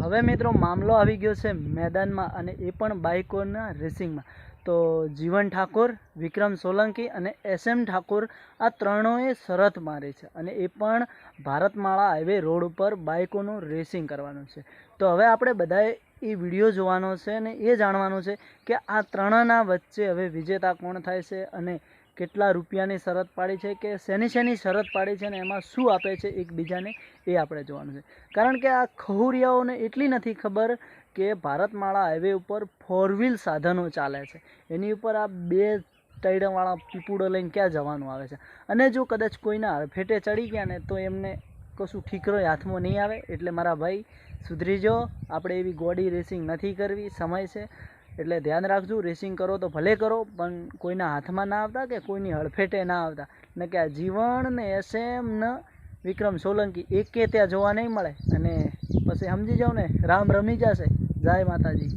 હવે મિત્રો મામલો આવી ગયો છે મેદાનમાં, અને એ પણ બાઇકોના રેસિંગમાં. તો જીવન ઠાકોર, વિક્રમ સોલંકી અને SM ઠાકોર આ ત્રણેય શરત મારી છે, અને એ પણ ભારતમાળા હાઈવે રોડ ઉપર બાઇકોનું રેસિંગ કરવાનું છે. તો હવે આપણે બધાએ એ વિડીયો જોવાનો છે અને એ જાણવાનું છે કે આ ત્રણના વચ્ચે હવે વિજેતા કોણ થાય છે, અને કેટલા રૂપિયાની શરત પાડી છે, કે શેની શરત પાડી છે, અને એમાં શું આપે છે એકબીજાને, એ આપણે જોવાનું છે. કારણ કે આ ખહુરિયાઓને એટલી નથી ખબર કે ભારતમાળા હાઈવે ઉપર 4 વ્હીલ સાધનો ચાલે છે, એની ઉપર આ 2 ટાયરવાળા પીપુડો લઈને ક્યાં જવાનું આવે છે. અને જો કદાચ કોઈના હડફેટે ચડી ગયા ને તો એમને કશું ઠીકરો હાથમાં નહીં આવે. એટલે મારા ભાઈ સુધરી જાઓ, આપણે એવી ગોડી રેસિંગ નથી કરવી, સમય છે એટલે ધ્યાન રાખજો. રેસિંગ કરો તો ભલે કરો, પણ કોઈના હાથમાં ના આવતા કે કોઈની હડફેટે ના આવતા. ને કે આ જીવન ને SM ને વિક્રમ સોલંકી એકે ત્યાં જોવા નહીં મળે, અને પછી સમજી જાઓ ને, રામ રમી જશે. જય માતાજી.